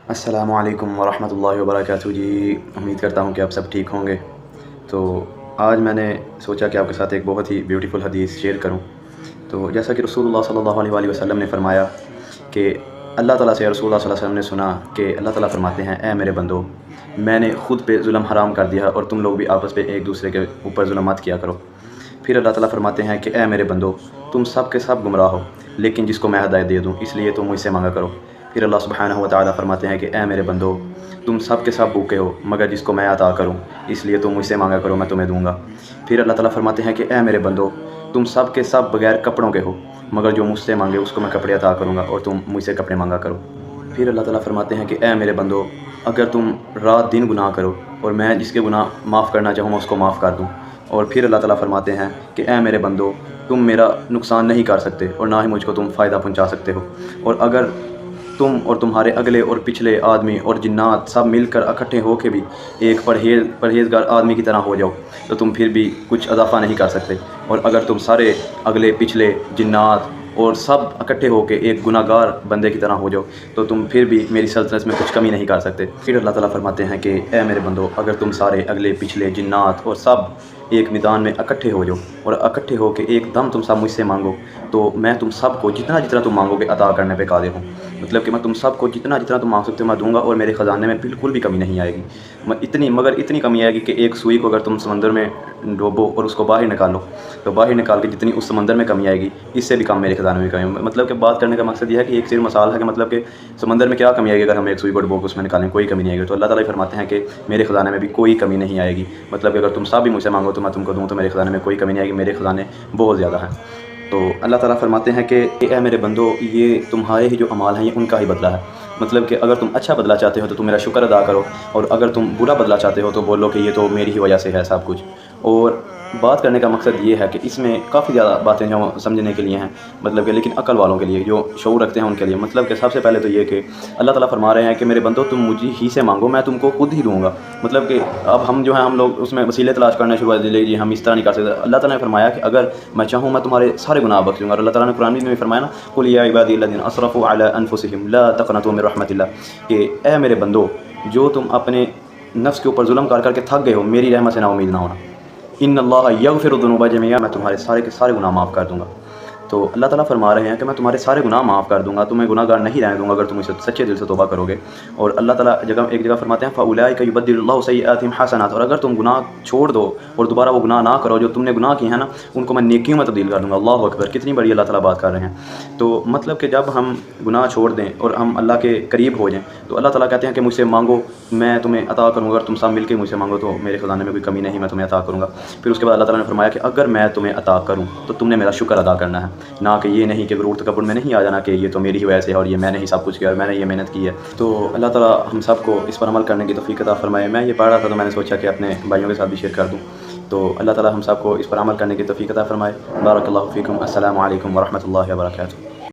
السلام علیکم ورحمۃ اللہ وبرکاتہ جی، امید کرتا ہوں کہ آپ سب ٹھیک ہوں گے۔ تو آج میں نے سوچا کہ آپ کے ساتھ ایک بہت ہی بیوٹیفل حدیث شیئر کروں۔ تو جیسا کہ رسول اللہ صلی اللہ علیہ وآلہ وسلم نے فرمایا کہ اللہ تعالیٰ سے رسول اللہ صلی اللہ علیہ وسلم نے سنا کہ اللہ تعالیٰ فرماتے ہیں، اے میرے بندو، میں نے خود پہ ظلم حرام کر دیا اور تم لوگ بھی آپس پہ ایک دوسرے کے اوپر ظلم مت کیا کرو۔ پھر اللہ تعالیٰ فرماتے ہیں کہ اے میرے بندو، تم سب کے سب گمراہ ہو، لیکن جس کو میں ہدایت دے دوں اس لیے تم مجھ سے مانگا کرو۔ پھر اللہ سبحانہ و تعالیٰ فرماتے ہیں کہ اے میرے بندو، تم سب کے سب بھوکے ہو مگر جس کو میں عطا کروں اس لیے تم مجھ سے مانگا کرو، میں تمہیں دوں گا۔ پھر اللہ تعالیٰ فرماتے ہیں کہ اے میرے بندو، تم سب کے سب بغیر کپڑوں کے ہو مگر جو مجھ سے مانگے اس کو میں کپڑے عطا کروں گا اور تم مجھ سے کپڑے مانگا کرو۔ پھر اللہ تعالیٰ فرماتے ہیں کہ اے میرے بندو، اگر تم رات دن گناہ کرو اور میں جس کے گناہ معاف کرنا چاہوں میں اس کو معاف کر دوں۔ اور پھر اللہ تعالیٰ فرماتے ہیں کہ اے میرے بندو، تم میرا نقصان نہیں کر سکتے اور نہ ہی مجھ کو تم فائدہ پہنچا سکتے ہو، اور اگر تم اور تمہارے اگلے اور پچھلے آدمی اور جنات سب مل کر اکٹھے ہو کے بھی ایک پرہیزگار آدمی کی طرح ہو جاؤ تو تم پھر بھی کچھ اضافہ نہیں کر سکتے، اور اگر تم سارے اگلے پچھلے جنات اور سب اکٹھے ہو کے ایک گناہ گار بندے کی طرح ہو جاؤ تو تم پھر بھی میری سلطنت میں کچھ کمی نہیں کر سکتے۔ پھر اللہ تعالیٰ فرماتے ہیں کہ اے میرے بندو، اگر تم سارے اگلے پچھلے جنات اور سب ایک میدان میں اکٹھے ہو جاؤ اور اکٹھے ہو کے ایک دم تم سب مجھ سے مانگو تو میں تم سب کو جتنا جتنا تم مانگو گے عطا کرنے پہ قادر ہوں۔ مطلب کہ میں تم سب کو جتنا جتنا تم مانگ سکتے ہو میں دوں گا، اور میرے خزانے میں بالکل بھی کمی نہیں آئے گی۔ مگر اتنی کمی آئے گی کہ ایک سوئی کو اگر تم سمندر میں ڈوبو اور اس کو باہر نکالو تو باہر نکال کے جتنی اس سمندر میں کمی آئے گی اس سے بھی کم میرے خزانے میں کمی۔ مطلب کہ بات کرنے کا مقصد یہ ہے کہ ایک صرف مثال ہے کہ مطلب کہ سمندر میں کیا کمی آئے گی اگر ہم ایک سوئی کو ڈبو کے اس میں نکالیں، کوئی کمی نہیں آئے گی۔ تو اللہ تعالیٰ فرماتے ہیں کہ میرے خزانے میں بھی کوئی کمی نہیں آئے گی۔ مطلب کہ اگر تم سب بھی مجھ سے مانگو تو میں تم کو دوں تو میرے خزانے میں کوئی کمی نہیں آئے گی، میرے خزانے بہت زیادہ ہیں۔ تو اللہ تعالیٰ فرماتے ہیں کہ اے میرے بندو، یہ تمہارے ہی جو اعمال ہیں یہ ان کا ہی بدلہ ہے۔ مطلب کہ اگر تم اچھا بدلہ چاہتے ہو تو تم میرا شکر ادا کرو، اور اگر تم برا بدلہ چاہتے ہو تو بولو کہ یہ تو میری ہی وجہ سے ہے سب کچھ۔ اور بات کرنے کا مقصد یہ ہے کہ اس میں کافی زیادہ باتیں جو سمجھنے کے لیے ہیں، مطلب کہ لیکن عقل والوں کے لیے جو شعور رکھتے ہیں ان کے لیے۔ مطلب کہ سب سے پہلے تو یہ کہ اللہ تعالیٰ فرما رہے ہیں کہ میرے بندو تم مجھے ہی سے مانگو، میں تم کو خود ہی دوں گا۔ مطلب کہ اب ہم جو ہیں ہم لوگ اس میں وسیلے تلاش کرنا شروع کر دیں، جی ہم اس طرح نہیں کر سکتے۔ اللہ تعالیٰ نے فرمایا کہ اگر میں چاہوں میں تمہارے سارے گناہ بخش دوں گا۔ اور اللہ تعالیٰ نے قرآن میں فرمایا نا، قل یا عبادی الذین اسرفوا علی انفسہم لا تقنطوا من رحمۃ اللہ، کہ اے میرے بندو، جو تم اپنے نفس کے اوپر ظلم کر کر کے تھک گئے ہو میری رحمت سے نا امید نہ ہونا۔ ان اللہ یغفر الذنوب جميعا، میں تمہارے سارے کے سارے گناہ معاف کر دوں گا۔ تو اللہ تعالیٰ فرما رہے ہیں کہ میں تمہارے سارے گناہ معاف کر دوں گا، تمہیں گناہ گار نہیں رہنے دوں گا اگر تم اسے سچے دل سے توبہ کرو گے۔ اور اللہ تعالیٰ ایک جگہ فرماتے ہیں فَأُولَٰئِكَ يُبَدِّلُ اللَّهُ سَيِّئَاتِهِمْ حَسَنَاتٍ، اور اگر تم گناہ چھوڑ دو اور دوبارہ وہ گناہ نہ کرو جو تم نے گناہ کیے ہیں نا، ان کو میں نیکیوں میں تبدیل کر دوں گا۔ اللہ اکبر، کتنی بڑی اللہ تعالیٰ بات کر رہے ہیں۔ تو مطلب کہ جب ہم گناہ چھوڑ دیں اور ہم اللہ کے قریب ہو جائیں تو اللہ تعالیٰ کہتے ہیں کہ مجھ سے مانگو میں تمہیں عطا کروں گا، اگر تم سب مل کے مجھ سے مانگو تو میرے خزانے میں کوئی کمی نہیں، میں تمہیں عطا کروں گا۔ پھر اس کے بعد اللہ تعالیٰ نے فرمایا کہ اگر میں تمہیں عطا کروں تو تم نے میرا شکر ادا کرنا ہے، نہ کہ یہ نہیں کہ غرور تکبر میں نہیں آ جانا کہ یہ تو میری ہی وجہ سے ہے اور یہ میں نے ہی سب کچھ کیا اور میں نے یہ محنت کی ہے۔ تو اللہ تعالیٰ ہم سب کو اس پر عمل کرنے کی توفیق عطا فرمائے۔ میں یہ پڑھ رہا تھا تو میں نے سوچا کہ اپنے بھائیوں کے ساتھ بھی شیئر کر دوں، تو اللہ تعالیٰ ہم سب کو اس پر عمل کرنے کی توفیق عطا فرمائے۔ بارک اللہ فیکم۔ السلام علیکم ورحمۃ اللہ وبرکاتہ۔